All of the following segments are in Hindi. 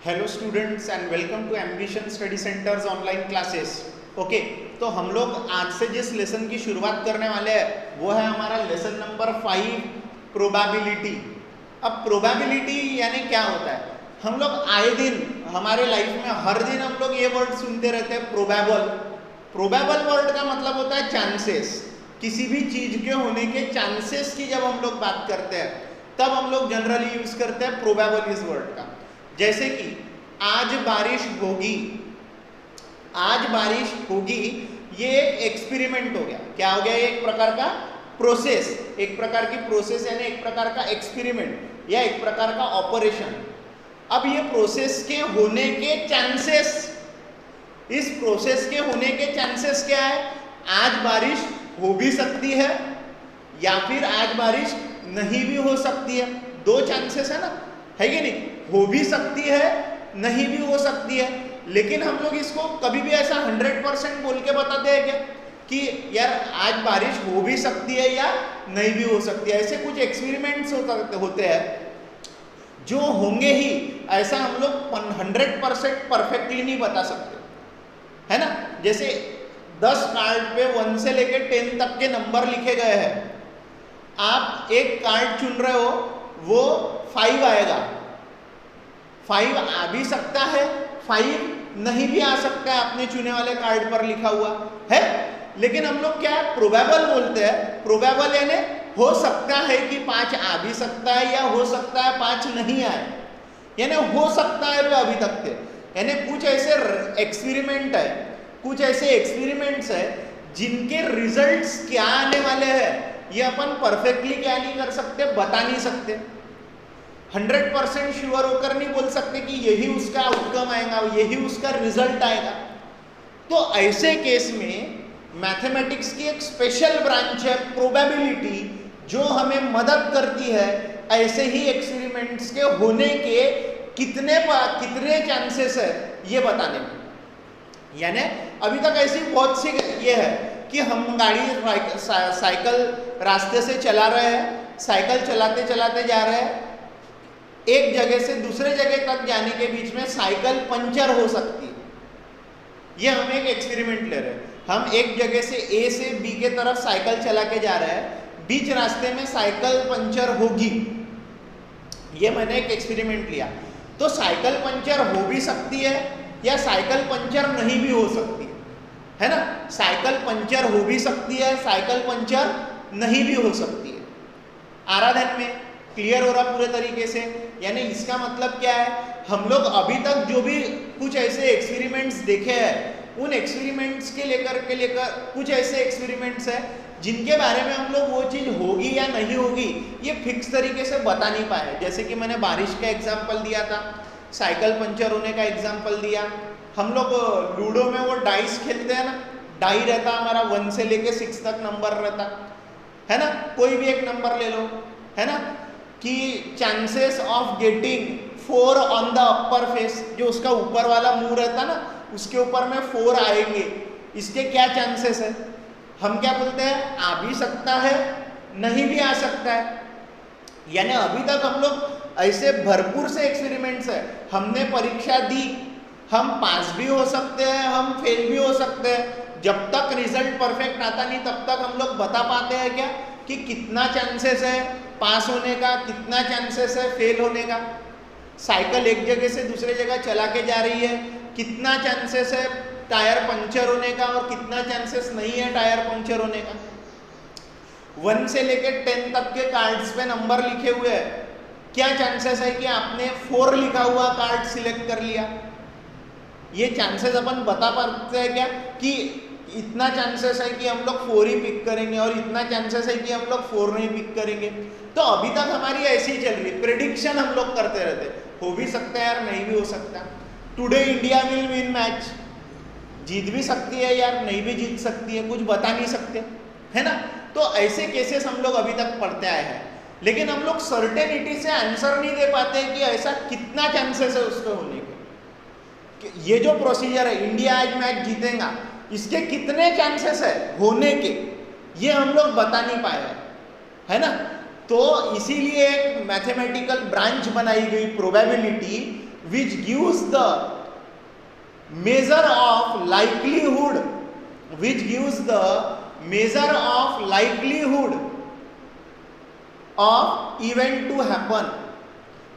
Hello students and welcome to ambition study centres online classes. Okay, तो हम लोग आज से जिस लेसन की शुरुआत करने वाले हैं वो है हमारा लेसन नंबर 5 प्रोबेबिलिटी। अब प्रोबेबिलिटी यानी क्या होता है? हम लोग आए दिन हमारे लाइफ में हर दिन हम लोग ये वर्ड सुनते रहते हैं प्रोबेबल। प्रोबेबल वर्ड का मतलब होता है चांसेस। किसी भी चीज के होने के चांसेस की जब हम लोग बात करते हैं तब हम लोग जनरली यूज करते हैं प्रोबेबल इस वर्ड का। जैसे कि आज बारिश होगी, आज बारिश होगी, ये एक एक्सपेरिमेंट हो गया। क्या हो गया? ये एक प्रकार का प्रोसेस, एक प्रकार की प्रोसेस यानी एक प्रकार का एक्सपेरिमेंट या एक प्रकार का ऑपरेशन। अब ये प्रोसेस के होने के चांसेस, इस प्रोसेस के होने के चांसेस क्या है? आज बारिश हो भी सकती है या फिर आज बारिश नहीं भी हो सकती है। दो चांसेस है ना, है कि नहीं? हो भी सकती है, नहीं भी हो सकती है। लेकिन हम लोग इसको कभी भी ऐसा 100% बोल के बताते हैं क्या कि यार आज बारिश हो भी सकती है या नहीं भी हो सकती है? ऐसे कुछ एक्सपेरिमेंट्स होते हैं जो होंगे ही, ऐसा हम लोग 100% परफेक्टली नहीं बता सकते, है ना। जैसे 10 कार्ड पे 1 से लेकर 10 तक के नंबर लिखे गए हैं। आप एक कार्ड चुन रहे हो, वो 5 आएगा, 5 आ भी सकता है, 5 नहीं भी आ सकता है, आपने चुने वाले कार्ड पर लिखा हुआ है। लेकिन हम लोग क्या है, प्रोबेबल बोलते हैं। प्रोबेबल यानी हो सकता है कि 5 आ भी सकता है या हो सकता है 5 नहीं आए, यानी हो सकता है पे अभी तक थे। यानी कुछ ऐसे एक्सपेरिमेंट है, कुछ ऐसे एक्सपेरिमेंट्स है जिनके रिजल्ट्स क्या आने वाले हैं ये अपन परफेक्टली क्या नहीं कर सकते, बता नहीं सकते। 100% श्योर होकर नहीं बोल सकते कि यही उसका आउटकम आएगा, यही उसका रिजल्ट आएगा। तो ऐसे केस में मैथमेटिक्स की एक स्पेशल ब्रांच है प्रोबेबिलिटी, जो हमें मदद करती है ऐसे ही एक्सपेरिमेंट्स के होने के कितने चांसेस है ये बताने में। यानी अभी तक ऐसी बहुत सी ये है कि हम गाड़ी साइकिल रास्ते से चला रहे हैं, साइकिल चलाते चलाते जा रहे हैं, एक जगह से दूसरे जगह तक जाने के बीच में साइकिल पंचर हो सकती है। ये हम एक एक्सपेरिमेंट ले रहे हैं। हम एक जगह से ए से बी के तरफ साइकिल चला के जा रहे हैं, बीच रास्ते में साइकिल पंचर होगी। ये मैंने एक एक्सपेरिमेंट लिया। तो साइकिल पंचर हो भी सकती है या साइकिल पंचर नहीं भी हो सकती है ना। साइकिल पंचर हो भी सकती है, साइकिल पंचर नहीं भी हो सकती है। आराधन में क्लियर हो रहा पूरे तरीके से? यानी इसका मतलब क्या है, हम लोग अभी तक जो भी कुछ ऐसे एक्सपेरिमेंट्स देखे हैं, उन एक्सपेरिमेंट्स के लेकर कुछ ऐसे एक्सपेरिमेंट्स हैं जिनके बारे में हम लोग वो चीज़ होगी या नहीं होगी ये फिक्स तरीके से बता नहीं पाए। जैसे कि मैंने बारिश का एग्जाम्पल दिया था, साइकिल पंचर होने का एग्जाम्पल दिया। हम लोग लूडो में वो डाइस खेलते हैं ना, डाई रहता हमारा 1 से लेके 6 तक नंबर रहता है ना। कोई भी एक नंबर ले लो, है ना, कि chances of getting 4 on the upper face, जो उसका ऊपर वाला मुंह रहता ना उसके ऊपर में 4 आएंगे, इसके क्या चांसेस है? हम क्या बोलते हैं, आ भी सकता है, नहीं भी आ सकता है। यानी अभी तक हम लोग ऐसे भरपूर से एक्सपेरिमेंट्स है, हमने परीक्षा दी, हम पास भी हो सकते हैं, हम फेल भी हो सकते हैं। जब तक रिजल्ट परफेक्ट आता नहीं तब तक हम लोग बता पाते हैं क्या कि कितना चांसेस है पास होने का, कितना चांसेस है फेल होने का। साइकिल एक जगह से दूसरे जगह चला के जा रही है, कितना चांसेस है टायर पंचर होने का और कितना चांसेस नहीं है टायर पंचर होने का। 1 से लेकर 10 तक के कार्ड्स पे नंबर लिखे हुए हैं, क्या चांसेस है कि आपने 4 लिखा हुआ कार्ड सिलेक्ट कर लिया? ये चांसेस अपन बता पाते हैं क्या कि इतना चांसेस है कि हम लोग 4 ही पिक करेंगे और इतना चांसेस है कि हम लोग 4 नहीं पिक करेंगे? तो अभी तक हमारी ऐसी ही चल रही है, प्रेडिक्शन हम लोग करते रहते, हो भी सकता है यार, नहीं भी हो सकता। Today India will win match, जीत भी सकती है यार, नहीं भी जीत सकती है, कुछ बता नहीं सकते, है ना। तो ऐसे केसेस हम लोग अभी तक पढ़ते आए हैं, लेकिन हम लोग सर्टेनिटी से आंसर नहीं दे पाते कि ऐसा कितना चांसेस है उसके होने के। ये जो प्रोसीजर है, इंडिया आज मैच जीतेगा, इसके कितने चांसेस है होने के, ये हम लोग बता नहीं पाए हैं, है ना। तो इसीलिए एक मैथमेटिकल ब्रांच बनाई गई probability, which gives the measure of likelihood, which gives the measure of likelihood of event to happen.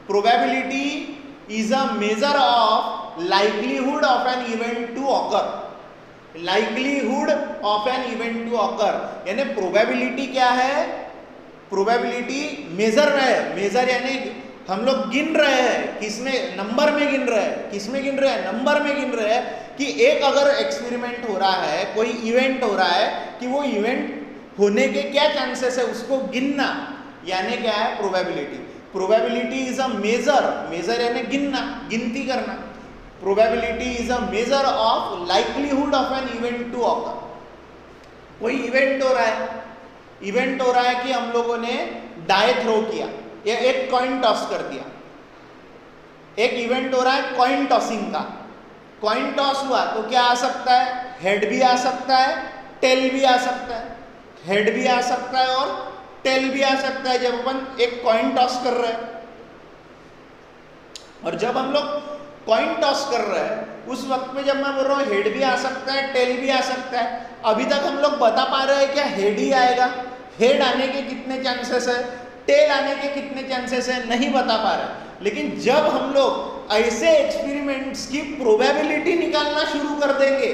Probability is a measure of likelihood of an event to occur. Likelihood of an event to occur, यानी probability क्या है? Probability measure है, measure यानी हम लोग गिन रहे हैं, किसमें? नंबर में गिन रहे हैं, किसमें गिन रहे हैं? नंबर में गिन रहे हैं कि एक अगर एक्सपेरिमेंट हो रहा है, कोई इवेंट हो रहा है, कि वो इवेंट होने के क्या चांसेस है उसको गिनना, यानी क्या है? Probability. Probability is a measure, measure यानी गिनना, गिनती करना. Probability is a measure of likelihood of an event to occur. कोई इवेंट हो रहा है, इवेंट हो रहा है कि हम लोगों ने डाई थ्रो किया या एक कॉइन टॉस कर दिया. एक इवेंट हो रहा है कॉइन टॉसिंग का. कॉइन टॉस हुआ तो क्या आ सकता है? हेड भी आ सकता है, टेल भी आ सकता है. हेड भी आ सकता है और टेल भी आ सकता है जब अपन एक कॉइन टॉस कर रहे हैं. और जब हम लोग कॉइन टॉस कर रहे हैं उस वक्त में जब मैं बोल रहा हूँ हेड भी आ सकता है, टेल भी आ सकता है, अभी तक हम लोग बता पा रहे हैं क्या हेड ही आएगा? हेड आने के कितने चांसेस है, टेल आने के कितने चांसेस है, नहीं बता पा रहे. लेकिन जब हम लोग ऐसे एक्सपेरिमेंट्स की प्रोबेबिलिटी निकालना शुरू कर देंगे,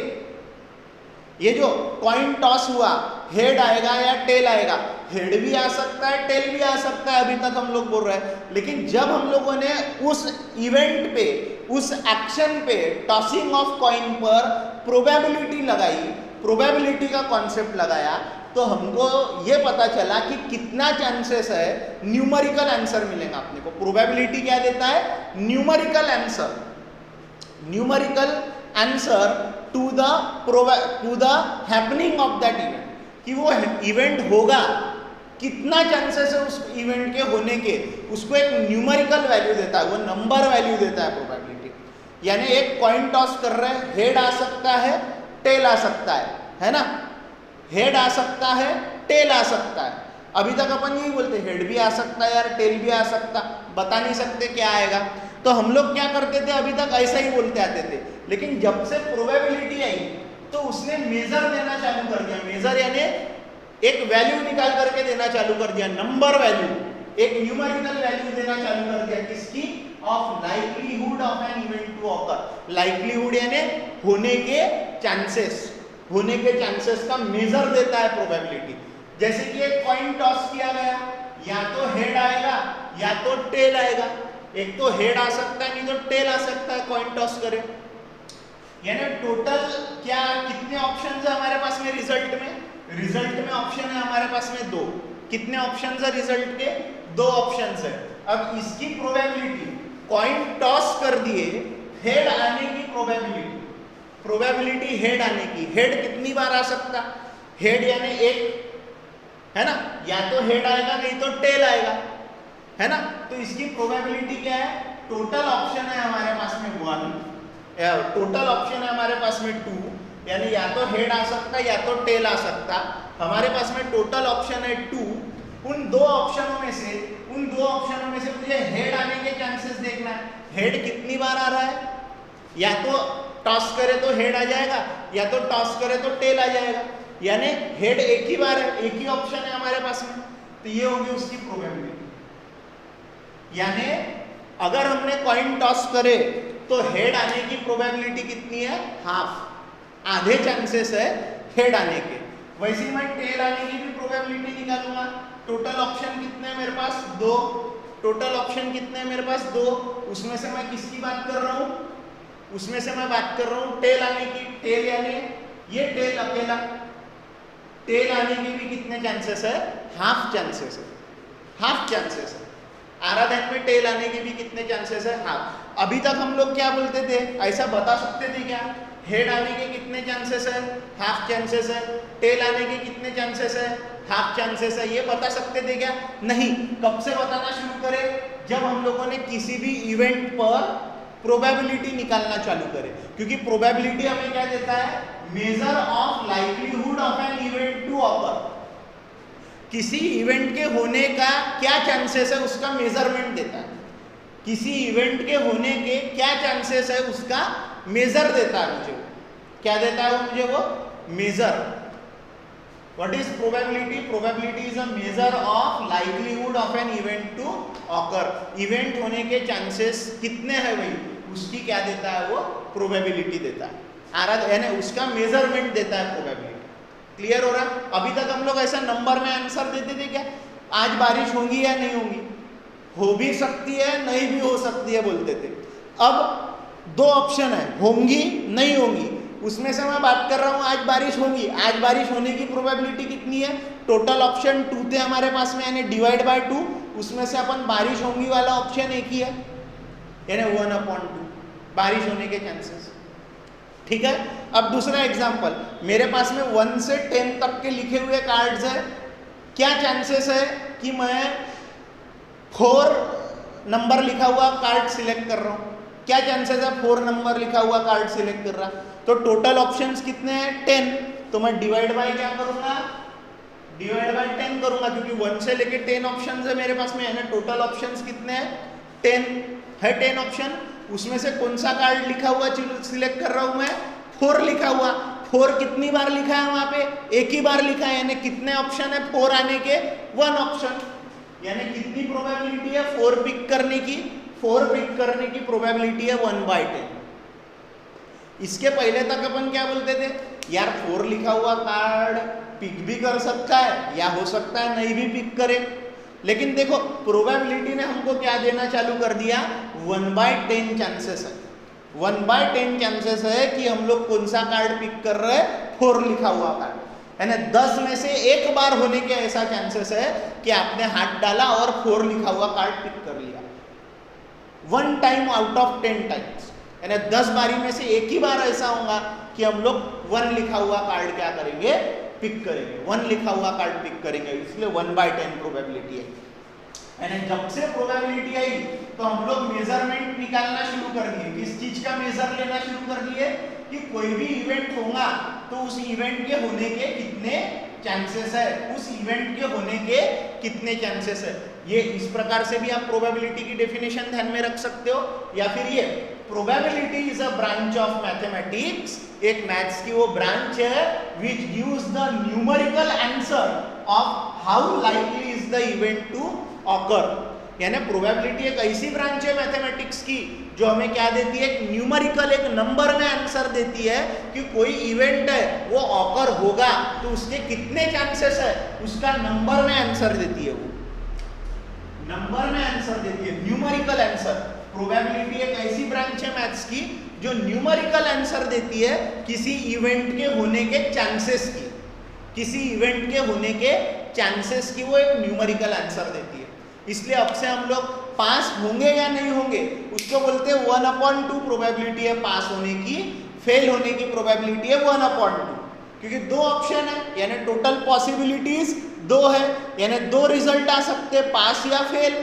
ये जो कॉइन टॉस हुआ, हेड आएगा या टेल आएगा, हेड भी आ सकता है, टेल भी आ सकता है, अभी तक हम लोग बोल रहे हैं. लेकिन जब हम लोगों ने उस इवेंट पे, उस एक्शन पे, टॉसिंग ऑफ कॉइन पर प्रोबेबिलिटी लगाई, प्रोबेबिलिटी का कॉन्सेप्ट लगाया, तो हमको ये पता चला कि कितना चांसेस है न्यूमेरिकल आंसर मिलेगा अपने को. प्रोबेबिलिटी क्या देता है? Numerical answer. Numerical answer to the happening of that event, कि वो इवेंट होगा, कितना चांसेस है उस इवेंट के होने के, उसको एक न्यूमेरिकल वैल्यू देता है, वो नंबर वैल्यू देता है प्रोबेबिलिटी. यानी एक कॉइन टॉस कर रहे हैं, हेड आ सकता है, टेल आ सकता है ना? हेड आ सकता है, टेल आ सकता है. अभी तक अपन यही बोलते हेड भी आ सकता है यार, टेल भी आ सकता, बता नहीं सकते क्या आएगा. तो हम लोग क्या करते थे? अभी तक ऐसा ही बोलते आते थे. लेकिन जब से प्रोबेबिलिटी आई तो उसने मेजर देना चालू कर दिया. मेजर यानी एक वैल्यू निकाल करके देना चालू कर दिया, नंबर वैल्यू, एक न्यूमेरिकल वैल्यू देना चालू कर दिया. किसकी? Of likelihood of an event to occur. Likelihood यानी होने के चांसेस, होने के चांसेस का मेजर देता है प्रोबेबिलिटी. जैसे कि एक कॉइन टॉस किया गया, या तो हेड आएगा या तो टेल आएगा. एक तो हेड आ सकता है, नहीं तो टेल आ सकता है कॉइन टॉस करे. यानी टोटल क्या, कितने ऑप्शन है हमारे पास में रिजल्ट में? रिजल्ट में ऑप्शन है हमारे पास में 2. कितने ऑप्शन है रिजल्ट के? 2 ऑप्शन है. अब इसकी प्रोबेबिलिटी, कॉइन टॉस कर दिए, हेड आने की प्रोबेबिलिटी, प्रोबेबिलिटी हेड आने की. हेड कितनी बार आ सकता? हेड यानी एक, है ना? या तो हेड आएगा नहीं तो टेल आएगा, है ना? तो इसकी प्रोबेबिलिटी क्या है? टोटल ऑप्शन है हमारे पास में 1, टोटल ऑप्शन है हमारे पास में 2, यानी या तो हेड आ सकता या तो टेल आ सकता. हमारे पास में टोटल ऑप्शन है 2. उन 2 ऑप्शनों में से मुझे हेड आने के चांसेस देखना है. हेड कितनी बार आ रहा है? या तो टॉस करे तो हेड आ जाएगा, या तो टॉस करे तो टेल आ जाएगा. यानी हेड एक ही बार है, एक ही ऑप्शन है हमारे पास में. तो ये होगी उसकी प्रोबेबिलिटी. यानी अगर हमने कॉइन टॉस करे तो हेड आने की प्रोबेबिलिटी कितनी है? हाफ, आधे चांसेस है हेड आने के. वैसे ही मैं टेल आने की भी प्रोबेबिलिटी निकालूंगा. टोटल ऑप्शन कितने हैं मेरे पास? 2. टोटल ऑप्शन कितने हैं मेरे पास? 2. उसमें से मैं किसकी बात कर रहा हूँ? उसमें से मैं बात कर रहा हूँ टेल आने की. टेल यानी ये टेल अकेला, टेल आने के भी कितने चांसेस है? हाफ चांसेस है, हाफ चांसेस है. आराधन में टेल आने के भी कितने चांसेस है? हाफ. अभी तक हम लोग क्या बोलते थे? ऐसा बता सकते थे क्या? हेड आने के कितने चांसेस है? हाफ चांसेस है. टेल आने के कितने चांसेस है? हाफ चांसेस है. ये बता सकते थे क्या? नहीं. कब से बताना शुरू करें? जब हम लोगों ने किसी भी इवेंट पर प्रोबेबिलिटी निकालना चालू करें. क्योंकि प्रोबेबिलिटी हमें क्या देता है? Measure of likelihood of an event to occur. किसी इवेंट के होने का क्या चांसेस है उसका मेजरमेंट देता है. किसी इवेंट के होने के क्या चांसेस है उसका मेजर देता है मुझे। क्या देता है वो मुझे? वो major. What is probability? Probability is a measure of likelihood of an event to occur. Event होने के चांसेस कितने हैं भाई, उसकी क्या देता है वो? प्रोबेबिलिटी देता है। यानी उसका मेजरमेंट देता है प्रोबेबिलिटी। क्लियर हो रहा है? अभी तक हम लोग ऐसा नंबर में आंसर देते थे क्या, आज बारिश होगी या नहीं होगी, हो भी सकती है नहीं भी हो सकती है बोलते थे। अब दो ऑप्शन है, होंगी नहीं होंगी, उसमें से मैं बात कर रहा हूं आज बारिश होगी। आज बारिश होने की प्रोबेबिलिटी कितनी है? टोटल ऑप्शन 2 थे हमारे पास में, यानी डिवाइड बाय 2, उसमें से अपन बारिश होंगी वाला ऑप्शन एक ही है, यानी 1/2 बारिश होने के चांसेस। ठीक है। अब दूसरा एग्जांपल, मेरे पास में 1 से 10 तक के लिखे हुए कार्ड्स है। क्या चांसेस है कि मैं 4 नंबर लिखा हुआ कार्ड सिलेक्ट कर रहा हूं? क्या चांसेस है 4 नंबर लिखा हुआ कार्ड सिलेक्ट कर रहा? तो टोटल ऑप्शंस कितने हैं? 10। तो मैं डिवाइड बाय क्या करूंगा? डिवाइड बाय 10 करूंगा, क्योंकि 1 से लेके 10 ऑप्शंस है मेरे पास में, है ना। टोटल ऑप्शंस कितने हैं? 10 है। 10 ऑप्शन, उसमें से कौन सा कार्ड लिखा हुआ सिलेक्ट कर रहा हूं मैं? 4 लिखा हुआ। 4 कितनी बार लिखा है वहां पे? एक ही बार लिखा है, यानी कितने ऑप्शन है 4 आने के? 1 ऑप्शन। यानी कितनी प्रोबेबिलिटी है 4 पिक करने की? 4 पिक करने की प्रोबेबिलिटी है 1/10। इसके पहले तक अपन क्या बोलते थे, यार 4 लिखा हुआ कार्ड पिक भी कर सकता है या हो सकता है नहीं भी पिक करे। लेकिन देखो प्रोबेबिलिटी ने हमको क्या देना चालू कर दिया? 1/10 चांसेस है। 1/10 चांसेस है कि हम लोग कौन सा कार्ड पिक कर रहे हैं? 4 लिखा हुआ कार्ड, है ना। 10 में से एक बार होने के ऐसा चांसेस है कि आपने हाथ डाला और 4 लिखा हुआ कार्ड पिक कर लिया। 1 टाइम आउट ऑफ 10 टाइम्स, यानी 10 बारी में से एक ही बार ऐसा होगा कि हम लोग 1 लिखा हुआ कार्ड क्या करेंगे? पिक करेंगे। 1 लिखा हुआ कार्ड पिक करेंगे, इसलिए 1/10 प्रोबेबिलिटी है। यानी जब से प्रोबेबिलिटी आई तो हम लोग मेजरमेंट निकालना शुरू कर दिए। किस चीज का मेजर लेना शुरू कर दिए? कि कोई भी इवेंट होगा तो उस इवेंट के होने के कितने चांसेस है, उस इवेंट के होने के कितने चांसेस है। ये इस प्रकार से भी आप प्रोबेबिलिटी की डेफिनेशन ध्यान में रख सकते हो। या फिर ये probability is a branch of mathematics, एक मैथ्स की वो ब्रांच है which gives the numerical answer of how likely is the event to occur. यानी प्रोबेबिलिटी एक ऐसी ब्रांच है मैथमेटिक्स की जो हमें क्या देती है? एक न्यूमेरिकल, एक नंबर में आंसर देती है कि कोई इवेंट है वो ऑकर होगा तो उसके कितने चांसेस है, उसका नंबर में आंसर देती है। वो नंबर में आंसर देती है, न्यूमेरिकल आंसर। प्रोबेबिलिटी एक ऐसी ब्रांच है मैथ्स की जो न्यूमेरिकल आंसर देती है किसी इवेंट के होने के चांसेस की। किसी इवेंट के होने के चांसेस की वो एक न्यूमेरिकल आंसर देती है। इसलिए अब से हम लोग पास होंगे या नहीं होंगे उसको बोलते हैं 1/2 प्रोबेबिलिटी है पास होने की, फेल होने की प्रोबेबिलिटी है 1/2, क्योंकि 2 ऑप्शन है, यानी टोटल पॉसिबिलिटीज 2 है, यानी 2 रिजल्ट आ सकते हैं, पास या फेल,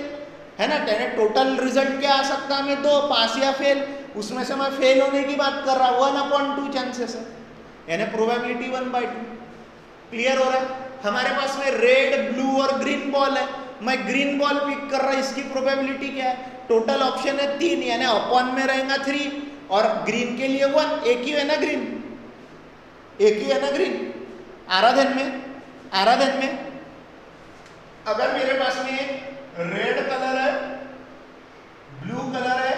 है ना। यानी टोटल रिजल्ट क्या आ सकता है हमें? 2, पास या फेल। उसमें से मैं फेल होने की बात कर रहा हूं, 1/2 चांसेस है, यानी प्रोबेबिलिटी 1/2। क्लियर हो रहा है? हमारे पास में रेड, ब्लू और ग्रीन बॉल है, मैं ग्रीन बॉल पिक कर रहा हूं, इसकी प्रोबेबिलिटी क्या है? टोटल ऑप्शन है 3, यानी अपॉन में रहेगा 3, और ग्रीन के लिए 1, एक ही है ना ग्रीन, एक ही है ना ग्रीन। आराधन में अगर मेरे पास में रेड कलर है, ब्लू कलर है,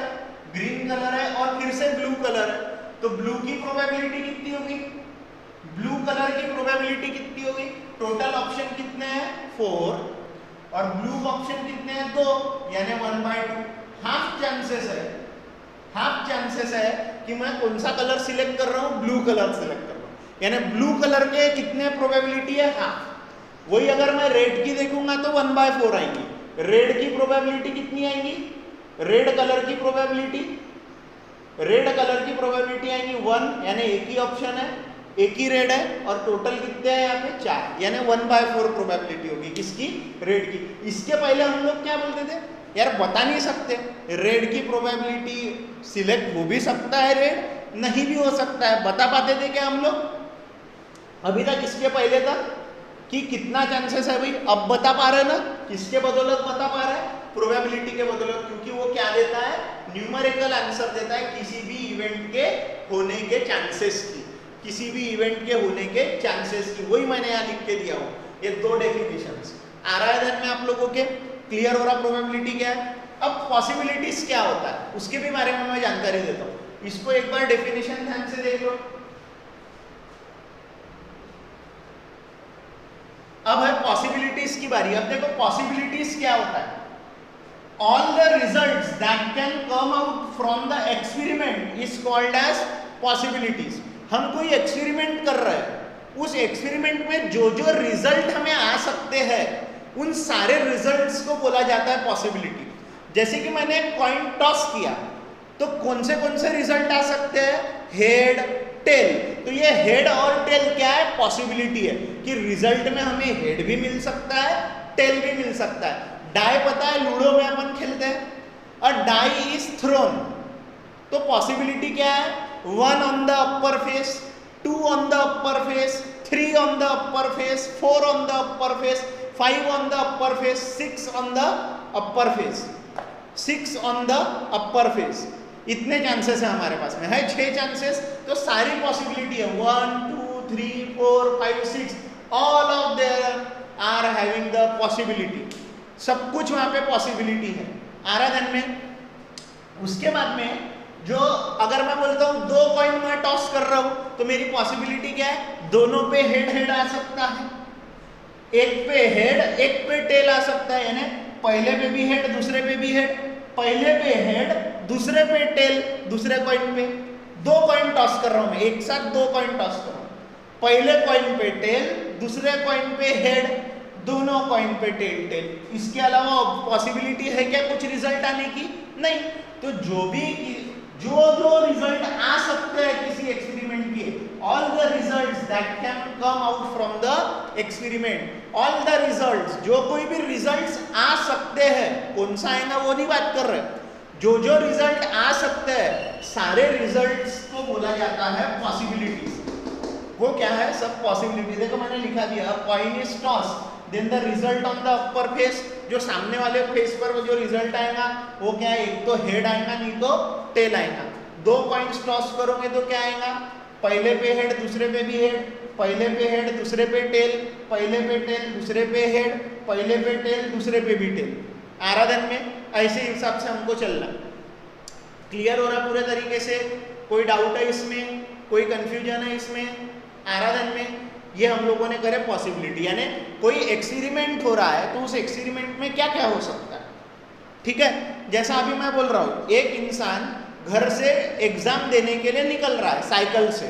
ग्रीन कलर है और फिर से ब्लू कलर है, तो ब्लू की प्रोबेबिलिटी कितनी होगी? ब्लू कलर की प्रोबेबिलिटी कितनी होगी? टोटल ऑप्शन कितने हैं? 4, और ब्लू ऑप्शन कितने हैं? 2, यानी 1/2। हाफ चांसेस है कि मैं कौन सा कलर सिलेक्ट कर रहा हूं? ब्लू कलर सिलेक्ट कर रहा हूं, यानी ब्लू कलर के कितने प्रोबेबिलिटी है? हाफ। वही अगर मैं रेड की देखूंगा तो 1/4 आएंगी। रेड की प्रोबेबिलिटी कितनी आएंगी? रेड कलर की प्रोबेबिलिटी आएंगी 1, यानी एक ही ऑप्शन है, एक ही रेड है, और टोटल कितने हैं यहाँ पे? 4, यानी 1/4 प्रोबेबिलिटी होगी किसकी? रेड की। इसके पहले हम लोग क्या बोलते थे? यार बता नहीं सकते, रेड की प्रोबेबिलिटी सिलेक्ट हो भी सकता है, रेड नहीं भी हो सकता है, बता पाते थे क्या हम लोग अभी तक? इसके पहले तक कि कितना चांसेस है भाई, अब बता पा रहे ना, किसके बदौलत बता पा रहे हैं? प्रोबेबिलिटी के बदौलत, क्योंकि वो क्या देता है, न्यूमेरिकल आंसर देता है किसी भी इवेंट के होने के चांसेस की, किसी भी इवेंट के होने के चांसेस की। वही मैंने यहाँ लिख के दिया हूँ, ये दो डेफिनेशंस आ रहा है ध्यान में आप लोगों के। क्लियर हो रहा प्रोबेबिलिटी क्या है। अब पॉसिबिलिटीज क्या होता है उसके भी बारे में मैं जानकारी देता हूँ। इसको एक बार डेफिनेशन ध्यान से देख लो। अब है पॉसिबिलिटीज की बारी। अब देखो पॉसिबिलिटीज क्या होता है, all the results that can come out from the experiment is called as possibilities. हम कोई एक्सपेरिमेंट कर रहे हैं, उस एक्सपेरिमेंट में जो जो रिजल्ट हमें आ सकते हैं उन सारे रिजल्ट्स को बोला जाता है पॉसिबिलिटी। जैसे कि मैंने कॉइन टॉस किया तो कौन से रिजल्ट आ सकते हैं, हेड टेल। तो ये हेड और टेल क्या है, पॉसिबिलिटी है कि रिजल्ट में हमें हेड भी मिल सकता है, टेल भी मिल सकता है। डाई पता है लूडो में अपन खेलते हैं, और डाई इज थ्रोन, तो पॉसिबिलिटी क्या है, 1 on the upper face, 2 on the upper face, 3 on the upper face, 4 on the upper face, 5 on the upper face, 6 on the upper face, 6 on the upper face. इतने चांसेस है हमारे पास में, है 6 चांसेस। तो सारी पॉसिबिलिटी है 1 2 3 4 5 6, all of there are having the possibility. सब कुछ वहां पे पॉसिबिलिटी है। आ रहा ध्यान में। उसके बाद में जो अगर मैं बोलता हूं 2 कॉइन मैं टॉस कर रहा हूं तो मेरी पॉसिबिलिटी क्या है, दोनों पे हेड हेड आ सकता है, एक पे हेड एक पे टेल आ सकता है। यानी पहले पे भी हेड दूसरे पे भी हेड, पहले पे हेड दूसरे पे टेल, दूसरे कॉइन पे 2 कॉइन टॉस कर रहा हूं मैं, एक साथ 2 कॉइन टॉस कर रहा हूं, पहले कॉइन पे टेल, दूसरे कॉइन पे हेड, दोनों कॉइन पे टेल टेल। इसके अलावा पॉसिबिलिटी है क्या कुछ रिजल्ट आने की, नहीं। तो जो रिजल्ट आ सकते हैं किसी एक्सपेरिमेंट के, all the results that can come out from the experiment, all the results, जो कोई भी रिजल्ट्स आ सकते हैं, कौन सा आएगा वो नहीं बात कर रहे, जो रिजल्ट आ सकते हैं सारे रिजल्ट्स को बोला जाता है पॉसिबिलिटीज। वो क्या है, सब पॉसिबिलिटी। देखो मैंने लिखा दिया, coin is toss, then the result on the upper face, जो सामने वाले फेस पर जो रिजल्ट आएगा वो क्या है, एक तो हेड आएगा नहीं तो टेल आएगा। 2 कॉइन्स टॉस करोगे तो क्या आएगा, पहले पे हेड दूसरे पे भी हेड, पहले पे हेड दूसरे पे टेल, पहले पे टेल दूसरे पे हेड, पहले पे टेल दूसरे पे भी टेल। आराधन में ऐसे हिसाब से हमको चलना। क्लियर हो रहा पूरे तरीके से, कोई डाउट है इसमें, कोई कंफ्यूजन है इसमें। आराधन में ये हम लोगों ने करे पॉसिबिलिटी, यानी कोई एक्सपेरिमेंट हो रहा है तो उस एक्सपेरिमेंट में क्या क्या हो सकता है। ठीक है, जैसा अभी मैं बोल रहा हूं, एक इंसान घर से एग्जाम देने के लिए निकल रहा है साइकिल से,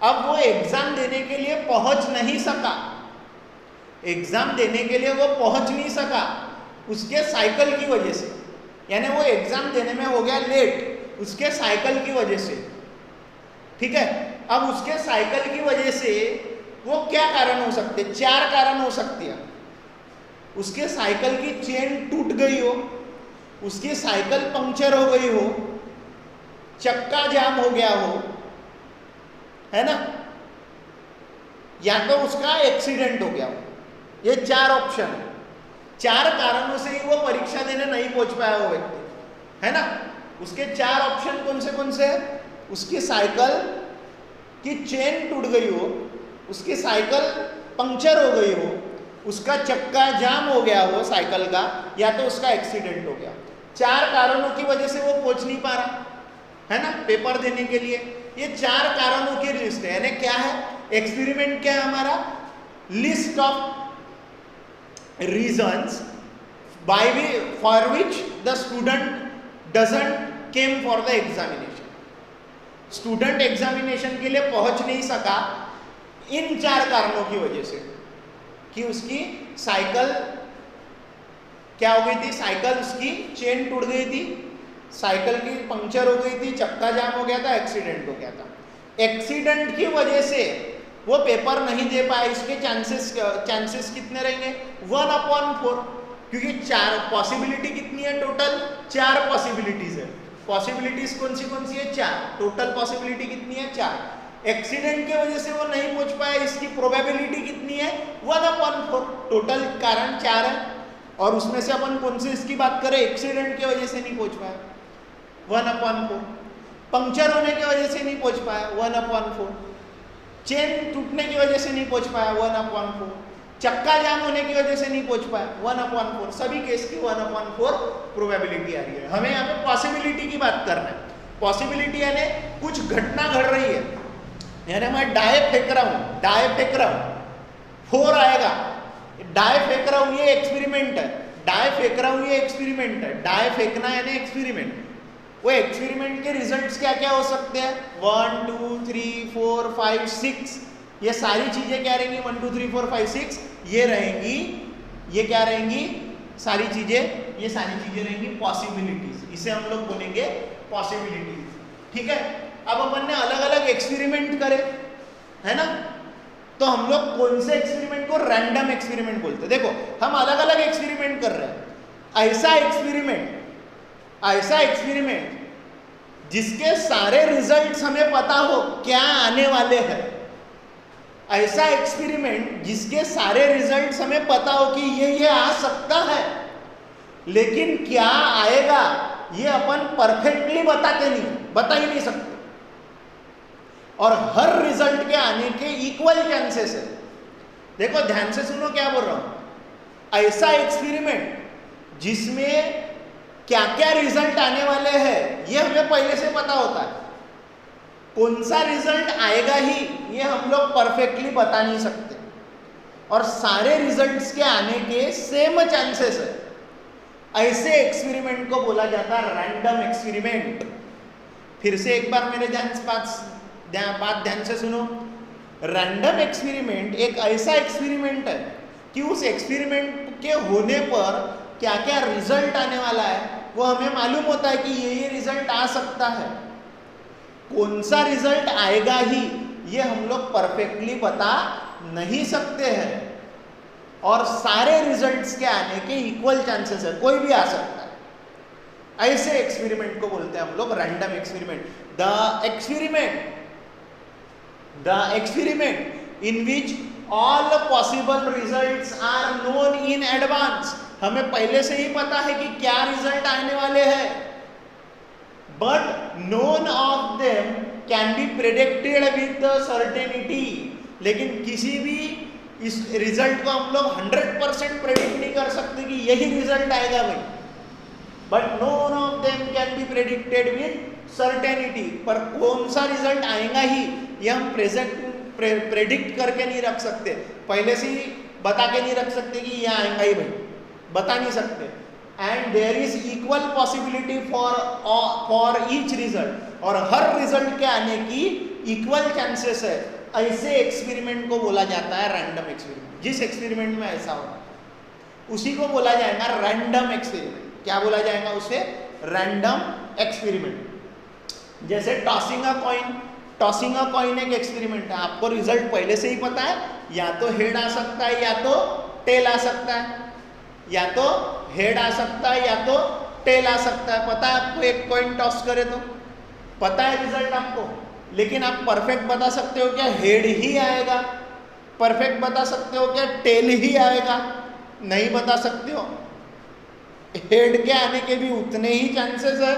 अब वो एग्जाम देने के लिए पहुंच नहीं सका, एग्जाम देने के लिए वो पहुंच नहीं सका उसके साइकिल की वजह से, यानी वो एग्जाम देने में हो गया लेट उसके साइकिल की वजह से। ठीक है, अब उसके साइकिल की वजह से वो क्या कारण हो सकते, 4 कारण हो सकते हैं। उसके साइकिल की चेन टूट गई हो, उसकी साइकिल पंक्चर हो गई हो, चक्का जाम हो गया हो, है ना, या तो उसका एक्सीडेंट हो गया हो। ये 4 ऑप्शन है। 4 कारणों से ही वो परीक्षा देने नहीं पहुंच पाया वो व्यक्ति, है ना। उसके 4 ऑप्शन कौन से है, उसकी साइकिल की चेन टूट गई हो, उसकी साइकिल पंक्चर हो गई हो, उसका चक्का जाम हो गया हो साइकिल का, या तो उसका एक्सीडेंट हो गया। 4 कारणों की वजह से वो पहुंच नहीं पा रहा, है ना, पेपर देने के लिए। ये 4 कारणों की लिस्ट है, यानी क्या है, एक्सपेरिमेंट क्या है हमारा, list of reasons for which the student doesn't came for the examination. Student examination के लिए पहुंच नहीं सका इन 4 कारणों की वजह से, कि उसकी साइकिल क्या हो गई थी, साइकिल उसकी चेन टूट गई थी, साइकिल की पंक्चर हो गई थी, चक्का जाम हो गया था, एक्सीडेंट हो गया था। एक्सीडेंट की वजह से वो पेपर नहीं दे पाए, इसके चांसेस कितने रहेंगे, 1/4, क्योंकि 4 पॉसिबिलिटी कितनी है, टोटल 4 पॉसिबिलिटीज है। पॉसिबिलिटीज कौन सी है, 4, टोटल पॉसिबिलिटी कितनी है, 4। एक्सीडेंट की वजह से वो नहीं पहुंच पाया, इसकी प्रोबेबिलिटी कितनी है, 1/4, टोटल कारण 4 है। और उसमें से अपन कौन से इसकी बात करें, एक्सीडेंट की वजह से नहीं पहुंच पाया 1/4, पंक्चर होने की वजह से नहीं पहुंच पाया 1/4, चेन टूटने की वजह से नहीं पहुंच पाया 1/4, चक्का जाम होने की वजह से नहीं पहुंच पाया 1/4, सभी केस की 1/4 प्रोबेबिलिटी आ रही है। हमें यहाँ पे पॉसिबिलिटी की बात करना है। पॉसिबिलिटी यानी कुछ घटना घट रही है, यानी मैं डाय फेंक रहा हूँ 4 आएगा, डाय फेंक रहा हूँ, ये एक्सपेरिमेंट है, डाय फेंक रहा हूँ, ये एक्सपेरिमेंट है, डाय फेंकना यानी एक्सपेरिमेंट। वो एक्सपेरिमेंट के रिजल्ट्स क्या क्या हो सकते हैं, 1 2 3 4 5 6, ये सारी चीजें क्या रहेंगी, 1 2 3 4 5 6 ये रहेंगी, ये क्या रहेंगी, सारी चीजें, ये सारी चीजें रहेंगी पॉसिबिलिटीज, इसे हम लोग बोलेंगे पॉसिबिलिटीज। ठीक है, अब अपन ने अलग अलग एक्सपेरिमेंट करे है ना, तो हम लोग कौन से एक्सपेरिमेंट को रैंडम एक्सपेरिमेंट बोलते हैं। देखो हम अलग अलग एक्सपेरिमेंट कर रहे हैं, ऐसा एक्सपेरिमेंट जिसके सारे रिजल्ट्स हमें पता हो क्या आने वाले हैं, ऐसा एक्सपेरिमेंट जिसके सारे रिजल्ट्स हमें पता हो कि ये आ सकता है, लेकिन क्या आएगा ये अपन परफेक्टली बता ही नहीं सकते, और हर रिजल्ट के आने के इक्वल चांसेस है। देखो ध्यान से सुनो क्या बोल रहा हूं, ऐसा एक्सपेरिमेंट जिसमें क्या क्या रिजल्ट आने वाले हैं ये हमें पहले से पता होता है, कौन सा रिजल्ट आएगा ही ये हम लोग परफेक्टली बता नहीं सकते, और सारे रिजल्ट्स के आने के सेम चांसेस है, ऐसे एक्सपेरिमेंट को बोला जाता है रैंडम एक्सपेरिमेंट। फिर से एक बार मेरे बात ध्यान से सुनो, रैंडम एक्सपेरिमेंट एक ऐसा एक्सपेरिमेंट है कि उस एक्सपेरिमेंट के होने पर क्या क्या रिजल्ट आने वाला है वो हमें मालूम होता है कि ये रिजल्ट आ सकता है, कौन सा रिजल्ट आएगा ही ये हम लोग परफेक्टली बता नहीं सकते हैं, और सारे रिजल्ट्स के आने के इक्वल चांसेस है, कोई भी आ सकता है। ऐसे एक्सपेरिमेंट को बोलते हैं हम लोग random experiment. The experiment in which all possible results are known in advance, हमें पहले से ही पता है कि क्या रिजल्ट आने वाले हैं, but known of them can be predicted with certainty, लेकिन किसी भी इस रिजल्ट को हम लोग 100% प्रेडिक्ट नहीं कर सकते कि यही रिजल्ट आएगा भाई, but known of them can be predicted with certainty, पर कौन सा रिजल्ट आएगा ही ये हम प्रेडिक्ट करके नहीं रख सकते, पहले से ही बता के नहीं रख सकते कि ये आएगा ही भाई, बता नहीं सकते। And there is equal possibility for each result, और हर रिजल्ट के आने की इक्वल चांसेस है, ऐसे एक्सपेरिमेंट को बोला जाता है रैंडम एक्सपेरिमेंट। जिस एक्सपेरिमेंट में ऐसा होगा उसी को बोला जाएगा रैंडम एक्सपेरिमेंट। क्या बोला जाएगा उसे, रैंडम एक्सपेरिमेंट। जैसे टॉसिंग अ कॉइन एक एक्सपेरिमेंट है, आपको रिजल्ट पहले से ही पता है, या तो हेड आ सकता है या तो टेल आ सकता है, या तो हेड आ सकता है या तो टेल आ सकता है, पता है आपको, एक कॉइन टॉस करे तो पता है रिजल्ट आपको, लेकिन आप परफेक्ट बता सकते हो क्या हेड ही आएगा, परफेक्ट बता सकते हो क्या टेल ही आएगा, नहीं बता सकते हो। हेड के आने के भी उतने ही चांसेस है,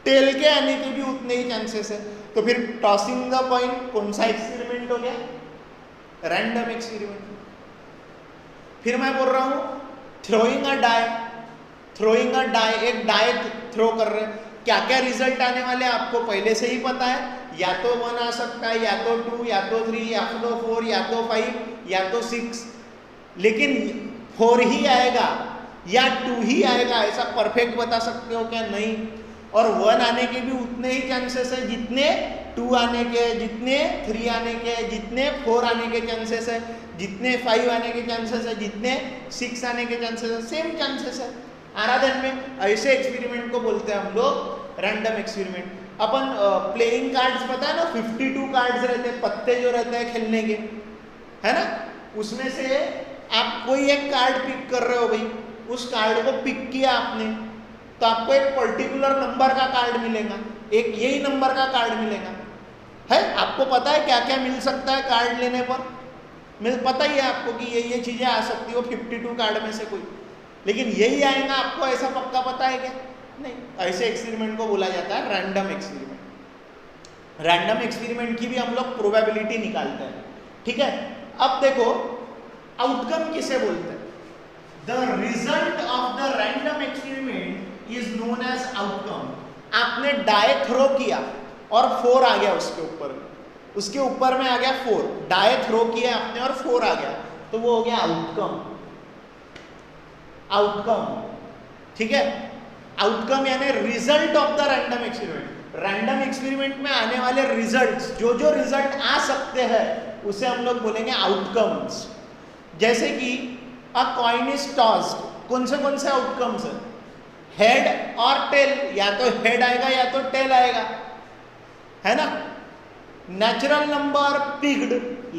टेल के आने के भी उतने ही चांसेस है, तो फिर टॉसिंग द कॉइन कौन सा एक्सपेरिमेंट हो गया, रैंडम एक्सपेरिमेंट। फिर मैं बोल रहा हूं थ्रोइंग अ डाई, एक डाई थ्रो कर रहे हैं, क्या क्या रिजल्ट आने वाले आपको पहले से ही पता है, या तो 1 आ सकता है, या तो 2, या तो 3, या तो 4, या तो 5, या तो 6, लेकिन 4 ही आएगा या 2 ही आएगा, ऐसा परफेक्ट बता सकते हो क्या, नहीं। और 1 आने के भी उतने ही चांसेस है जितने 2 आने के, जितने 3 आने के, जितने 4 आने के चांसेस है, जितने 5 आने के चांसेस है, जितने 6 आने के चांसेस है, सेम चांसेस है। आराधन में ऐसे एक्सपेरिमेंट को बोलते हैं हम लोग रैंडम एक्सपेरिमेंट। अपन प्लेइंग कार्ड्स पता है ना, 52 कार्ड्स रहते हैं, पत्ते जो रहते हैं खेलने के, है ना, उसमें से आप कोई एक कार्ड पिक कर रहे हो भाई, उस कार्ड को पिक किया आपने तो आपको एक पर्टिकुलर नंबर का कार्ड मिलेगा, एक यही नंबर का कार्ड मिलेगा, है, आपको पता है क्या क्या मिल सकता है कार्ड लेने पर, पता ही है आपको कि ये चीजें आ सकती हो 52 कार्ड में से कोई, लेकिन यही आएगा आपको ऐसा पक्का पता है क्या? नहीं। ऐसे एक्सपेरिमेंट को बोला जाता है रैंडम एक्सपेरिमेंट। रैंडम एक्सपेरिमेंट की भी हम लोग प्रोबेबिलिटी निकालते हैं, ठीक है। अब देखो आउटकम किसे बोलते हैं? The result of the random experiment is known as outcome. आपने डाई थ्रो किया और 4 आ गया उसके ऊपर में आ गया 4, डाई थ्रो किया आपने और 4 आ गया, तो वो हो गया आउटकम, ठीक है। आउटकम यानी result of the random experiment. Random experiment में आने वाले रिजल्ट्स, जो रिजल्ट आ सकते हैं उसे हम लोग बोलेंगे आउटकम्स। जैसे कि अ कॉइन इज टॉस्ड, कौन से आउटकम्स है? हेड और टेल, या तो हेड आएगा या तो टेल आएगा, है ना। Natural number picked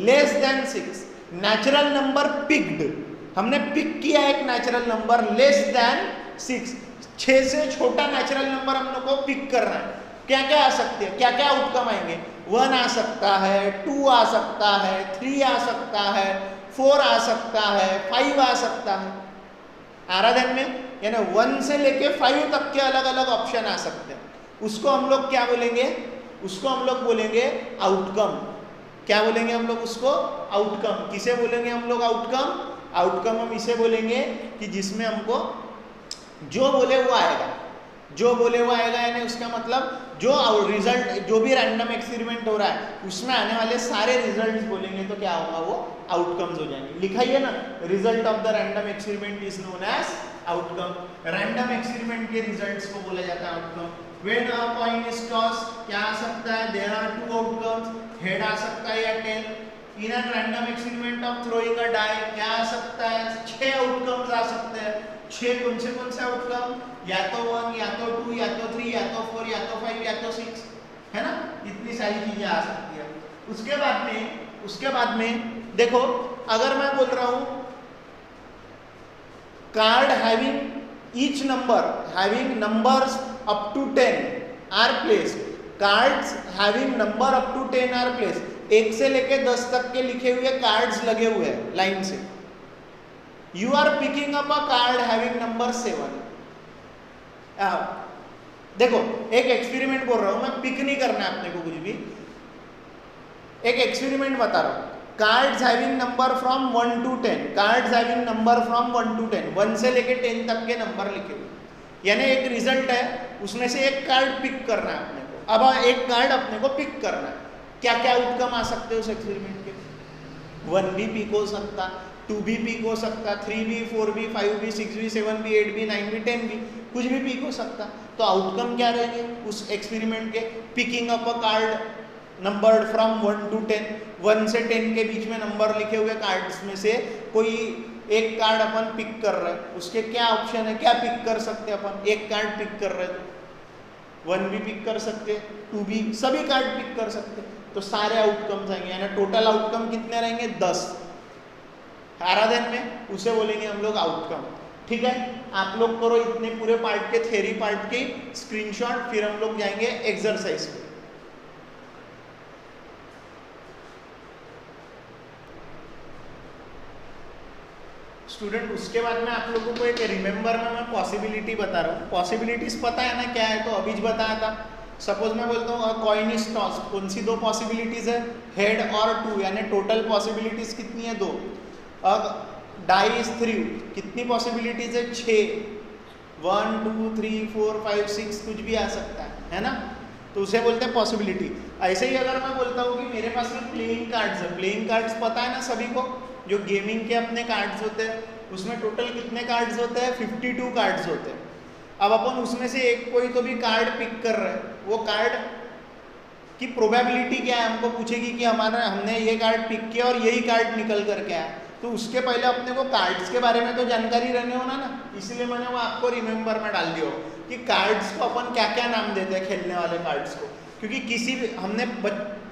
less than 6, natural number picked, हमने पिक किया एक नेचुरल नंबर लेस देन 6, 6 से छोटा नेचुरल नंबर हम लोग को पिक करना है। क्या क्या आ सकते हैं, क्या क्या आउटकम आएंगे? 1 आ सकता है, 2 आ सकता है, 3 आ सकता है, 4 आ सकता है, 5 आ सकता है। आराधन में यानी 1 से लेके 5 तक के अलग अलग ऑप्शन आ सकते हैं। उसको हम लोग क्या बोलेंगे? उसको हम लोग बोलेंगे आउटकम। क्या बोलेंगे हम लोग उसको? आउटकम। किसे बोलेंगे हम लोग आउटकम? आउटकम हम इसे बोलेंगे कि जिसमें हमको जो बोले वो आएगा, यानी उसका मतलब जो रिजल्ट, जो भी रैंडम एक्सपेरिमेंट हो रहा है उसमें आने वाले सारे रिजल्ट्स बोलेंगे तो क्या होगा? वो आउटकम्स हो जाएंगे। लिखा ही है ना, result of the random experiment is known as outcome. Random experiment के रिजल्ट्स को बोला जाता है outcome. When a coin is tossed, क्या आ सकता है? देयर आर 2 आउटकम्स, हेड आ सकता है या tail. In a random experiment of throwing a die, क्या आ सकता है? 6 आउटकम्स आ सकते हैं। 6 कौन से आउटकम? या तो 1, या तो 2, या तो 3, या तो 4, या तो 5, या तो 6, है ना। इतनी सारी चीजें आ सकती है। उसके बाद में देखो, अगर मैं बोल रहा हूं card having each number having numbers up to 10 are placed, cards having number up to 10 are placed, 1 से लेके 10 तक के लिखे हुए कार्ड्स लगे हुए हैं लाइन से। You are picking up a card having number 7। देखो एक एक्सपेरिमेंट बोल रहा हूं मैं, पिक नहीं करना है अपने को कुछ भी, एक एक्सपेरिमेंट बता रहा हूं। Cards having number from 1 to 10, cards having number from 1 to 10, 1 से लेके 10 तक के नंबर लिखे हुए, यानी एक रिजल्ट है, उसमें से एक कार्ड पिक करना है अपने को। अब एक कार्ड अपने को पिक करना है, क्या क्या आउटकम आ सकते हैं उस एक्सपेरिमेंट के? 1 भी पिक हो सकता, 2 भी पिक हो सकता, 3 भी, 4 भी, 5 भी, 6 भी, 7 भी, 8 भी, 9 भी, 10 भी, कुछ भी पिक हो सकता। तो आउटकम क्या रहेंगे उस एक्सपेरिमेंट के? Picking up a card numbered from 1 to 10, 1 से 10 के बीच में नंबर लिखे हुए कार्ड्स में से कोई एक कार्ड अपन पिक कर रहे हैं, उसके क्या ऑप्शन है, क्या पिक कर सकते हैं अपन? एक कार्ड पिक कर रहे हैं, 1 भी पिक कर सकते, 2 भी, सभी कार्ड पिक कर सकते, तो सारे आउटकम्स आएंगे, यानी टोटल आउटकम कितने रहेंगे? 10। आराधन में उसे बोलेंगे हम लोग आउटकम। ठीक है, आप लोग करो इतने पूरे पार्ट के, थ्योरी पार्ट के स्क्रीनशॉट, फिर हम लोग जाएंगे एक्सरसाइज पे। स्टूडेंट उसके बाद में आप लोगों को एक रिमेंबर में मैं पॉसिबिलिटी बता रहा हूँ। पॉसिबिलिटीज पता है ना क्या है? तो अभी बताया था। सपोज मैं बोलता हूँ कॉइन इज टॉस्ड, कौन सी 2 पॉसिबिलिटीज है? हेड और 2, यानी टोटल पॉसिबिलिटीज कितनी है? 2। अब डाई इज 3, कितनी पॉसिबिलिटीज है? 6। 1 2 3 4 5 6 कुछ भी आ सकता है ना, तो उसे बोलते हैं पॉसिबिलिटी। ऐसे ही अगर मैं बोलता हूँ कि मेरे पास में प्लेइंग कार्ड्स है, प्लेइंग कार्ड्स पता है ना सभी को, जो गेमिंग के अपने कार्ड्स होते हैं, उसमें टोटल कितने कार्ड्स होते हैं? 52 कार्ड्स होते हैं। अब अपन उसमें से एक कोई तो भी कार्ड पिक कर रहे हैं, वो कार्ड की प्रोबेबिलिटी क्या है? हमको पूछेगी कि हमने ये कार्ड पिक किया और यही कार्ड निकल करके आया, तो उसके पहले अपने को कार्ड्स के बारे में तो जानकारी रहने होना ना, इसलिए मैंने वो आपको रिमेंबर में डाल दिया कि कार्ड्स को अपन क्या क्या नाम देते हैं, खेलने वाले कार्ड्स को। क्योंकि किसी भी हमने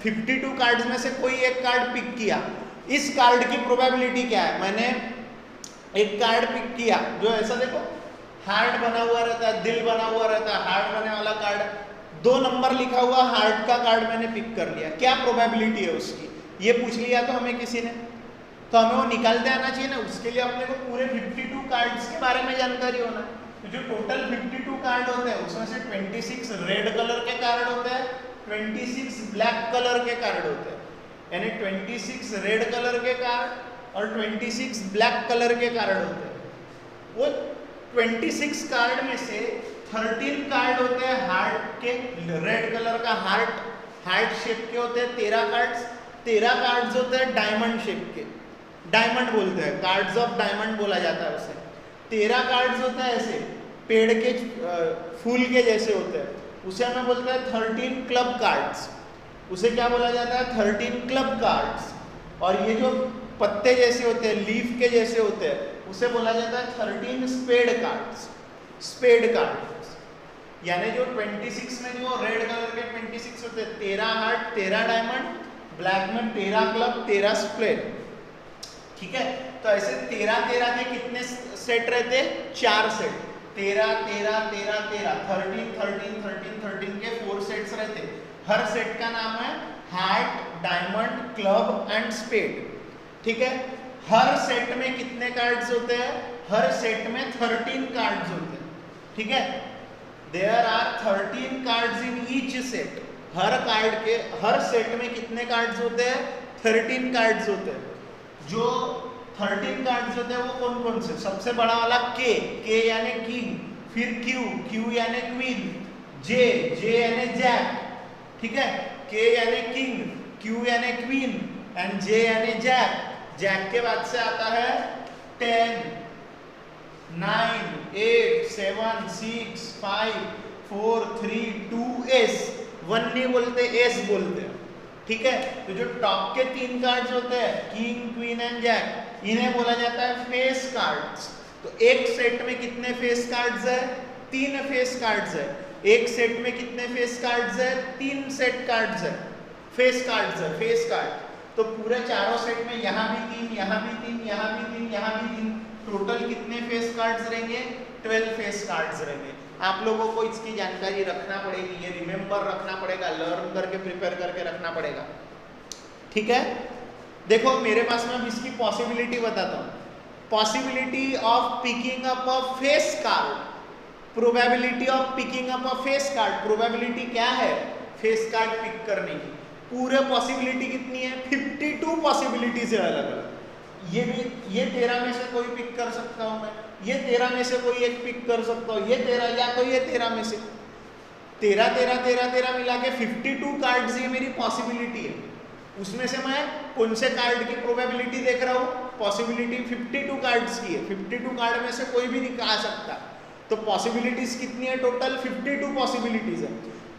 52 कार्ड्स में से कोई एक कार्ड पिक किया, इस कार्ड की प्रोबेबिलिटी क्या है? मैंने एक कार्ड पिक किया जो ऐसा देखो हार्ट बना हुआ रहता है, दिल बना हुआ रहता है, हार्ट बने वाला कार्ड, 2 नंबर लिखा हुआ हार्ट का कार्ड मैंने पिक कर लिया, क्या प्रोबेबिलिटी है उसकी? ये पूछ लिया तो हमें किसी ने, तो हमें वो निकालते आना चाहिए ना, उसके लिए अपने को पूरे 52 कार्ड्स के बारे में जानकारी होना है। तो जो टोटल 52 कार्ड होते हैं उसमें से 26 रेड कलर के कार्ड होते हैं, 26 ब्लैक कलर के कार्ड होते हैं, यानी 26 रेड कलर के कार्ड और 26 ब्लैक कलर के कार्ड होते हैं। वो 26 कार्ड में से 13 कार्ड होते हैं हार्ट के, रेड कलर का हार्ट शेप के होते हैं 13 कार्ड्स, 13 कार्ड्स होते हैं डायमंड शेप के, डायमंड बोलते हैं, कार्ड्स ऑफ डायमंड बोला जाता है उसे। 13 कार्ड्स होते हैं ऐसे पेड़ के फूल के जैसे होते हैं, उसे हमें बोलते हैं 13 क्लब कार्ड्स, उसे क्या बोला जाता है 13 क्लब कार्ड्स। और ये जो पत्ते जैसे होते हैं, लीफ के जैसे होते हैं, उसे बोला जाता है 13 स्पेड कार्ड्स, स्पेड कार्ड्स। यानी जो 26 में जो रेड कलर के 26 होते हैं, 13 हार्ट 13 डायमंड, ब्लैक में 13 क्लब 13 स्प्लेड, ठीक है। तो ऐसे 13 के कितने सेट रहते हैं, 4 सेट, 13 13 13 13 13 13 13 13 के 4 सेट्स रहते हैं। हर सेट का नाम है heart, diamond, club and spade, ठीक है। हर सेट में कितने कार्ड्स होते हैं, हर सेट में 13 कार्ड्स होते हैं, ठीक है। There are 13 cards in each set, हर कार्ड के हर सेट में कितने कार्ड्स होते हैं, 13 कार्ड्स होते हैं। जो 13 कार्ड्स होते हैं वो कौन कौन से, सबसे बड़ा वाला के यानी किंग, फिर क्यू यानी क्वीन, जे यानी जैक, ठीक है। के यानी किंग, क्यू यानी क्वीन एंड जे यानी जैक। जैक के बाद से आता है 10 9 8 7 6 5 4 3 2 एस, 1 नहीं बोलते एस बोलते हैं, ठीक है। तो जो टॉप के 3 कार्ड्स होते हैं किंग, क्वीन एंड जैक, इन्हें बोला जाता है फेस कार्ड्स। तो एक सेट में कितने फेस कार्ड्स है, 3 फेस कार्ड्स है। एक सेट में कितने फेस कार्ड्स है, 3 सेट कार्ड्स है, फेस कार्ड्स है, फेस कार्ड। तो पूरे चारों सेट में यहाँ भी 3, यहाँ भी 3, यहाँ भी 3, यहाँ भी 3, टोटल कितने फेस कार्ड्स रहेंगे, 12 फेस कार्ड्स रहेंगे। आप लोगों को इसकी जानकारी रखना पड़ेगी, ये रिमेंबर रखना पड़ेगा, लर्न करके प्रिपेयर करके रखना पड़ेगा, ठीक है। देखो मेरे पास में अब इसकी पॉसिबिलिटी बताता हूँ। Possibility of picking up a face card, probability of picking up a face card, probability क्या है फेस कार्ड पिक करने की, पूरे पॉसिबिलिटी कितनी है, 52 पॉसिबिलिटीज है अलग अलग। ये 13 में से कोई पिक कर सकता हूँ मैं, ये 13 में से कोई एक पिक कर सकता हूँ, ये 13 या तो ये 13 में से 13 मिला के 52 कार्ड्स ये मेरी पॉसिबिलिटी है। उसमें से मैं कौन से कार्ड की प्रोबेबिलिटी देख रहा हूँ, पॉसिबिलिटी 52 कार्ड्स की है, 52 कार्ड में से कोई भी निकाल सकता। तो पॉसिबिलिटीज कितनी है, टोटल 52 पॉसिबिलिटीज है।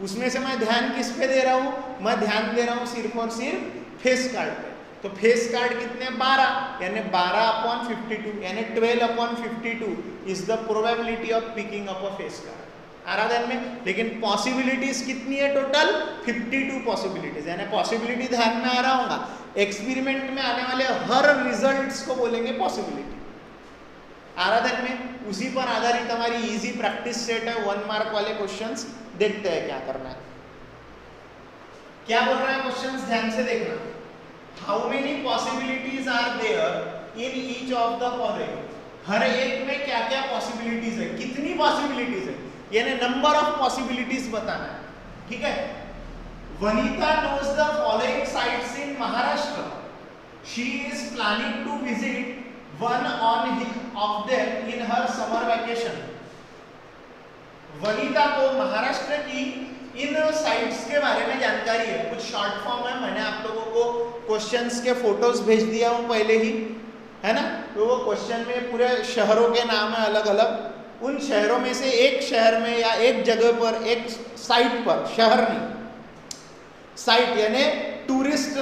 उसमें से मैं ध्यान किस पे दे रहा हूँ, मैं ध्यान दे रहा हूँ सिर्फ और सिर्फ फेस कार्ड पे। तो फेस कार्ड कितने 12, यानी 12/52 यानी 12/52 is the probability of picking up a face card. आ रहा ध्यान में। लेकिन पॉसिबिलिटीज कितनी है, टोटल 52 पॉसिबिलिटीज, यानी पॉसिबिलिटी ध्यान में आ रहा होगा। एक्सपेरिमेंट में आने वाले हर रिजल्ट्स को बोलेंगे पॉसिबिलिटी। आ रहा ध्यान में। उसी पर आधारित हमारी इजी प्रैक्टिस सेट है, 1 मार्क वाले क्वेश्चंस। देखते हैं क्या करना है, क्या बोल रहा है क्वेश्चंस, ध्यान से देखना। How many possibilities are there in each of the following, हर एक में क्या क्या पॉसिबिलिटीज है, कितनी पॉसिबिलिटीज है, यानी नंबर ऑफ पॉसिबिलिटीज बताना है, ठीक है। Vanita knows the following sites in Maharashtra, she is planning to visit one of them in her summer vacation. Vanita को महाराष्ट्र की इन साइट्स के बारे में जानकारी है। कुछ शॉर्ट फॉर्म है, मैंने आप लोगों को क्वेश्चंस के फोटोज भेज दिया हूं पहले ही, है ना। तो वो क्वेश्चन में पूरे शहरों के नाम है अलग अलग। उन शहरों में से एक शहर में या एक जगह पर, एक साइट पर, शहर नहीं, साइट यानी टूरिस्ट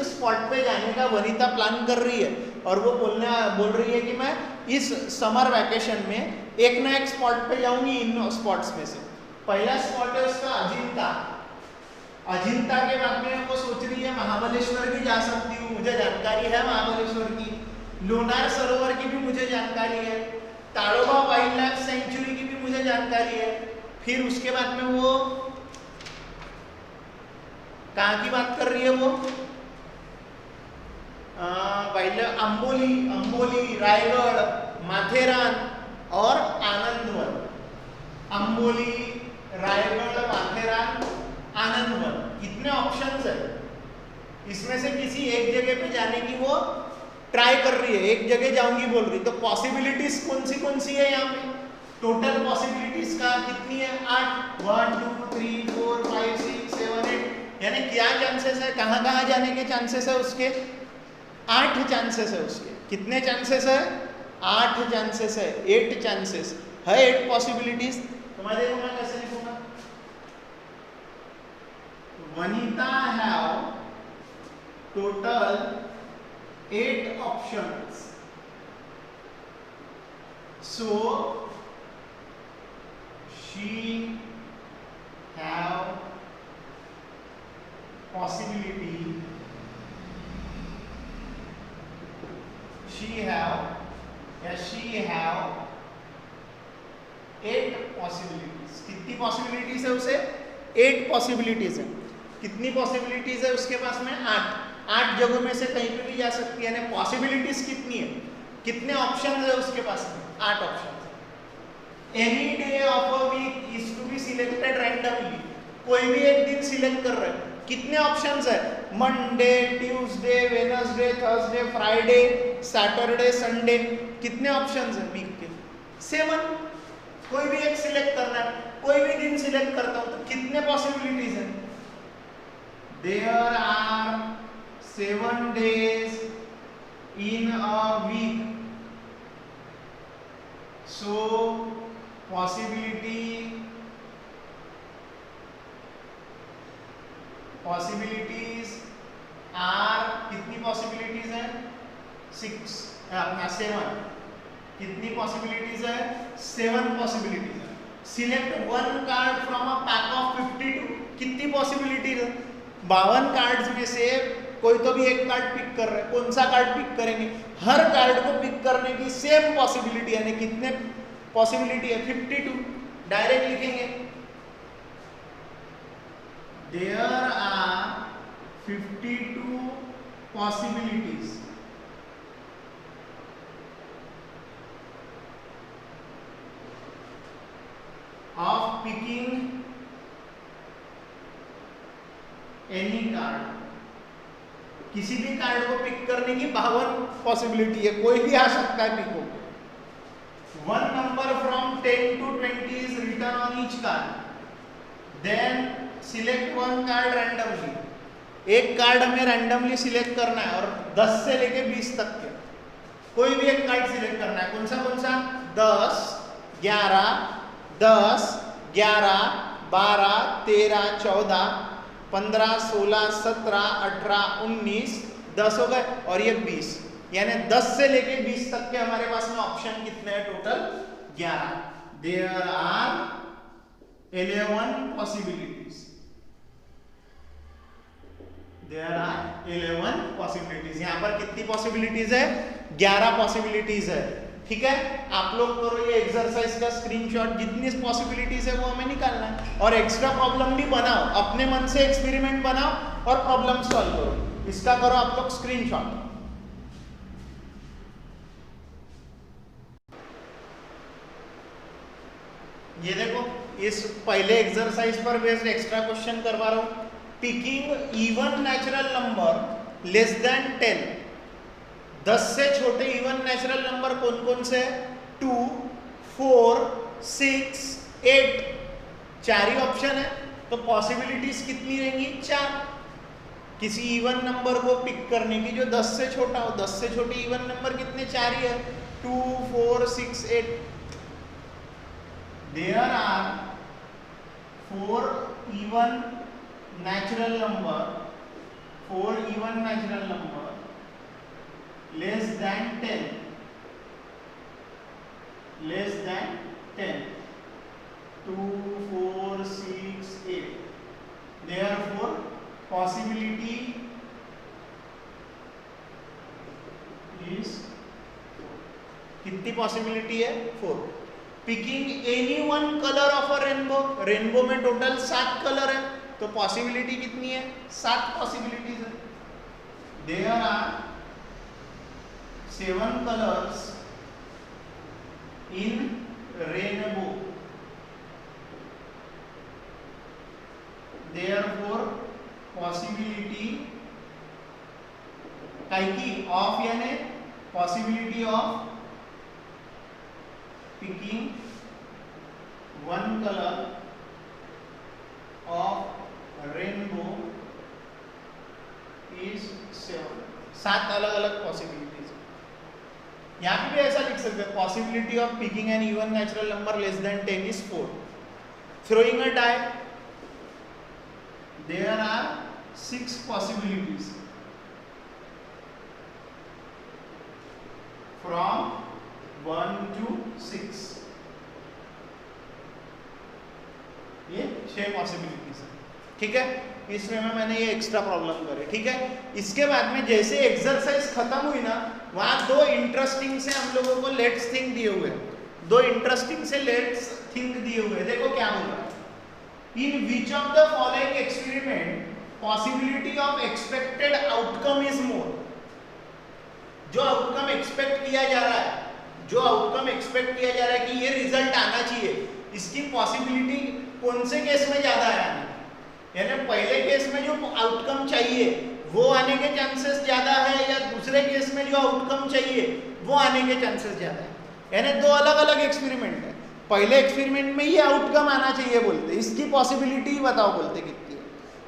स्पॉट पे जाने का वनीता प्लान कर रही है। और वो बोल रही है कि मैं इस समर वैकेशन में एक ना एक स्पॉट पे जाऊंगी। इन स्पॉट्स में से पहला स्पॉट है उसका अजिंता। अजिंता के बाद में वो सोच रही है महाबलेश्वर भी जा सकती हूँ, मुझे जानकारी है महाबलेश्वर की। लोनार सरोवर की भी मुझे जानकारी है। ताड़ोबा वाइल्ड लाइफ सेंचुरी की भी मुझे जानकारी है। फिर उसके बाद में वो कहाँ की बात कर रही है, वो अंबोली, रायगढ़, माथेरान और आनंदवन। अंबोली, रायगढ़, माथेरान, आनंदवन, कितने ऑप्शंस है? इसमें से किसी एक जगह पे जाने की वो ट्राई कर रही है, एक जगह जाऊंगी बोल रही, तो पॉसिबिलिटीज कौन सी है यहाँ पे? टोटल पॉसिबिलिटीज का कितनी है? 8। 1 2 3 4 5 6 7 8, यानी क्या चांसेस है, कहाँ जाने के चांसेस है उसके? 8 चांसेस है उसके। कितने चांसेस है? 8 चांसेस है, 8 चांसेस है, 8 पॉसिबिलिटीज। तो मैं देखो मैं कैसे लिखूंगा, Vanita have total 8 options, so she have possibility, she have 8 possibilities। कितनी पॉसिबिलिटीज है उसे? 8 पॉसिबिलिटीज है। कितनी पॉसिबिलिटीज है उसके पास में? 8 जगहों में से कहीं पे भी जा सकती है, यानी पॉसिबिलिटीज कितनी है? कितने ऑप्शन है उसके पास में? 8 option. Any day of a week is to be selected randomly, कोई भी एक दिन सिलेक्ट कर रहे हैं। कितने ऑप्शंस है? Monday, Tuesday, Wednesday, Thursday, Friday, Saturday, Sunday. कितने ऑप्शंस है वीक के? 7। कोई भी एक सिलेक्ट करना है, कोई भी दिन सिलेक्ट करता हूं तो कितने पॉसिबिलिटीज है? There are 7 days in a week, so possibilities are, कितनी पॉसिबिलिटीज है? 7। कितनी पॉसिबिलिटीज है? 7 पॉसिबिलिटीज है। Select 1 card from a pack of 52, कितनी पॉसिबिलिटीज है? 52 कार्ड्स में से कोई तो भी एक कार्ड पिक कर रहे हैं, कौन सा कार्ड पिक करेंगे? हर कार्ड को पिक करने की सेम पॉसिबिलिटी, यानी कितने पॉसिबिलिटी है? 52। डायरेक्ट लिखेंगे, there are 52 possibilities of picking any card. किसी भी कार्ड को पिक करने की 52 पॉसिबिलिटी है, कोई भी आ सकता है पिक हो। 1 number from 10 to 20 is written on each card, then select 1 card randomly। एक कार्ड हमें रैंडमली सिलेक्ट करना है और 10 से लेके 20 तक के कोई भी एक कार्ड सिलेक्ट करना है। कौन सा 10, 11, 10, 11, 12, 13, 14, 15, 16, 17, 18, 19, 10 हो गए और ये 20, यानी 10 से लेके 20 तक के हमारे पास में ऑप्शन कितने हैं? Total 11। There are 11 possibilities. There are 11 possibilities. यहां पर कितनी पॉसिबिलिटीज है? 11 पॉसिबिलिटीज है। ठीक है, आप लोग करो ये एक्सरसाइज का स्क्रीनशॉट, जितनी पॉसिबिलिटीज है वो हमें निकालना है और एक्स्ट्रा प्रॉब्लम भी बनाओ, अपने मन से एक्सपेरिमेंट बनाओ और प्रॉब्लम सॉल्व करो। इसका करो आप लोग स्क्रीनशॉट। ये देखो, इस पहले एक्सरसाइज पर बेस्ड एक्स्ट्रा क्वेश्चन करवा रहा हूं। Picking even natural number less than 10, 10 से छोटे इवन नेचुरल नंबर कौन कौन से? 2, 4, 6, 8, 4 ही ऑप्शन है, तो पॉसिबिलिटीज कितनी रहेंगी? 4। किसी इवन नंबर को पिक करने की जो 10 से छोटा हो। 10 से छोटे इवन नंबर कितने? 4 ही है, 2, 4, 6, 8। There are 4 even natural number, 4 even natural number less than 10, less than 10, 2, 4, 6, 8. Therefore, possibility is, कितनी पॉसिबिलिटी है? 4। Picking any 1 colour of a rainbow, rainbow में टोटल 7 कलर है, तो पॉसिबिलिटी कितनी है? 7 पॉसिबिलिटीज है। There are 7 colors in rainbow, therefore possibility of यानी possibility of picking one color of rainbow is 7. 7 अलग अलग पॉसिबिलिटीज। यहाँ पे भी ऐसा लिख सकते हैं, possibility of picking an even natural number less than 10 is 4. Throwing a die, there are 6 possibilities from 1 to 6. ये 6 पॉसिबिलिटीज है, ठीक है। इसमें मैंने ये एक्स्ट्रा प्रॉब्लम करे, ठीक है। इसके बाद में जैसे एक्सरसाइज खत्म हुई ना, वहां 2 इंटरेस्टिंग से हम लोगों को लेट्स थिंक दिए हुए, 2 इंटरेस्टिंग से लेट्स थिंक दिए हुए। देखो क्या बोल रहा है, in which of the following experiment possibility of expected outcome is more. जो आउटकम एक्सपेक्ट किया जा रहा है, जो आउटकम एक्सपेक्ट किया जा रहा है कि ये रिजल्ट आना चाहिए, इसकी पॉसिबिलिटी कौन से केस में ज्यादा है आने, यानी पहले केस में जो आउटकम चाहिए वो आने के चांसेस ज्यादा है, या दूसरे केस में जो आउटकम चाहिए वो आने के चांसेस ज्यादा है। यानी 2 अलग अलग एक्सपेरिमेंट है। पहले एक्सपेरिमेंट में ये आउटकम आना चाहिए बोलते, इसकी पॉसिबिलिटी बताओ बोलते कितनी है,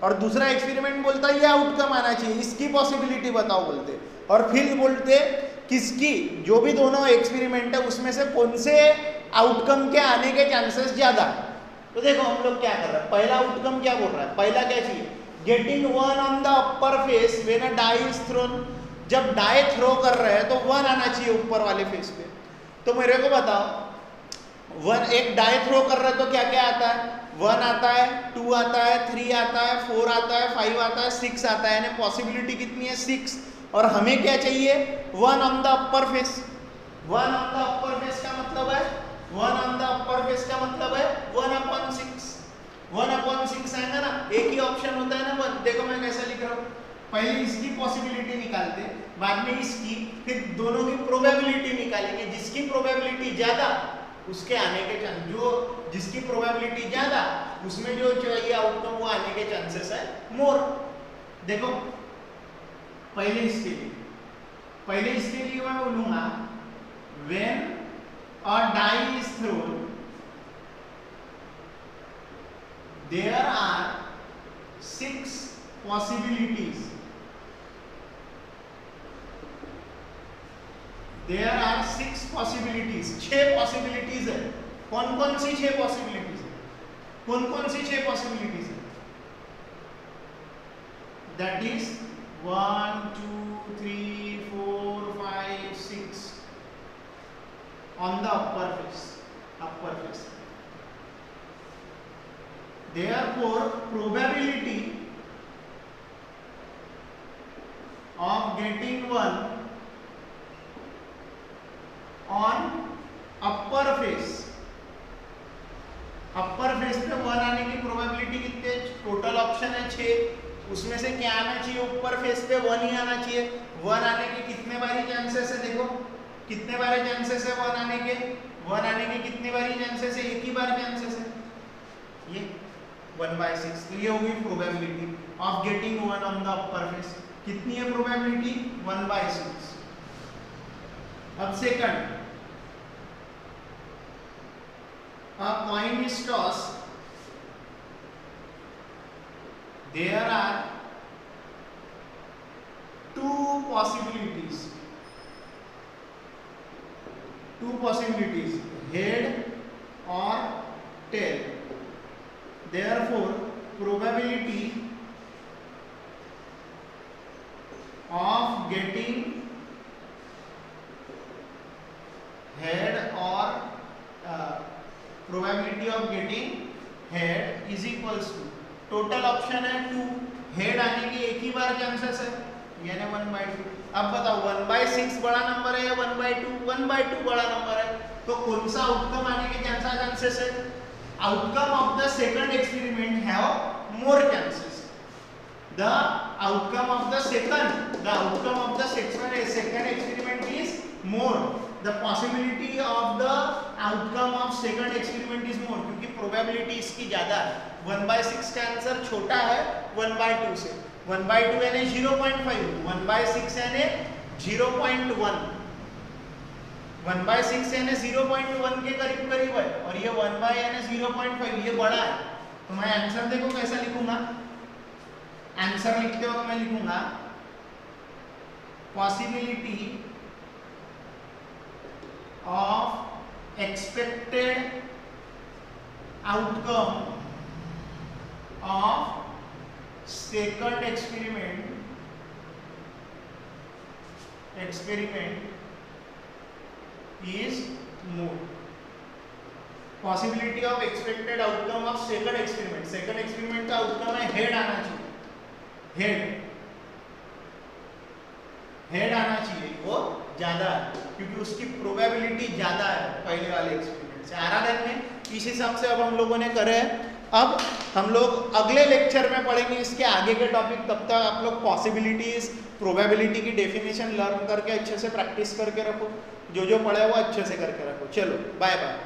और दूसरा एक्सपेरिमेंट बोलता है ये आउटकम आना चाहिए, इसकी पॉसिबिलिटी बताओ बोलते, और फिर बोलते किसकी, जो भी दोनों एक्सपेरिमेंट है उसमें से कौन से आउटकम के आने के चांसेस ज्यादा। तो देखो हम लोग क्या कर रहे हैं, पहला आउटकम क्या बोल रहा है, पहला क्या चाहिए, getting 1 on the upper face when a die is thrown. जब डाई थ्रो कर रहे हैं तो 1 आना चाहिए ऊपर वाले फेस पे। तो मेरे को बताओ 1, एक डाई थ्रो कर रहे हैं तो क्या क्या आता है, 1 आता है, 2 आता है, 3 आता है, 4 आता है, 5 आता है, 6 आता है, यानी पॉसिबिलिटी कितनी है 6। और हमें क्या चाहिए 1 on the upper face. 1 on the upper face का मतलब है 1 ऑन द अपर फेस का मतलब है 1/6। 1/6 आएगा ना, एक ही ऑप्शन होता है ना 1। देखो मैं कैसा लिख रहा हूँ, पहले इसकी पॉसिबिलिटी निकालते, बाद में इसकी, फिर दोनों की प्रोबेबिलिटी निकालेंगे। जिसकी प्रोबेबिलिटी ज्यादा उसके आने के चांस, जो जिसकी प्रोबेबिलिटी ज्यादा उसमें जो चाहिए आउटकम वो आने के चांसेस है मोर। देखो पहले इसके लिए मैं बोलूंगा when a die is thrown there are 6 possibilities. There are 6 possibilities. 6 possibilities है। कौन कौन सी 6 possibilities है, कौन कौन सी 6 possibilities है, that is 1 2 3 4 5 6 on the upper face. Therefore probability of getting 1 on upper face पे 1 आने की प्रोबेबिलिटी कितनी है, टोटल ऑप्शन है 6, उसमें से क्या आना चाहिए, ऊपर फेस पे 1 ही आना चाहिए। 1 आने के कितने बारी चांसेस है, देखो कितने बारी चांसेस है 1 आने के, 1 आने के कितने बारी चांसेस है, एक ही बार चांसेस है, ये 1/6। तो ये होगी probability of getting 1 on the upper face. कितनी है प्रोबेबिलिटी 1/6। अब second, a coin is tossed, there are 2 possibilities, head or tail. Therefore probability of getting head or probability of getting head is equals to, total option है 2, हेड आने के एक ही बार चांसेस है यानी 1/2। अब बताओ 1/6 बड़ा नंबर है या 1/2? 1/2 बड़ा नंबर है, तो कौन सा आउटकम आने के चांसेस है, outcome of the second experiment have more chances. The outcome of the second experiment is more, the possibility of the outcome of second experiment is more, क्योंकि प्रोबेबिलिटी इसकी ज्यादा है। 1/6 का आंसर छोटा है 1/2 से। 1/2 यानी 0.5, 1/6 यानी 0.1, 1/6 यानी 0.1 के करीब करीब है, और ये 1 यानी 0.5, ये बड़ा है। तो मैं आंसर देखो कैसा लिखूंगा, आंसर लिखते वक्त मैं लिखूंगा possibility of expected outcome of second experiment is more. Possibility of expected outcome of second experiment, second experiment का outcome है head आना चाहिए, हेड आना चाहिए, वो ज्यादा है क्योंकि उसकी प्रोबेबिलिटी ज्यादा है पहले वाले एक्सपेरिमेंट से। आराधन में इस हिसाब से अब हम लोगों ने करे हैं। अब हम लोग अगले लेक्चर में पढ़ेंगे इसके आगे के टॉपिक। तब तक आप लोग पॉसिबिलिटीज, प्रोबेबिलिटी की डेफिनेशन लर्न करके अच्छे से प्रैक्टिस करके रखो, जो जो पढ़े वो अच्छे से करके रखो। चलो बाय बाय।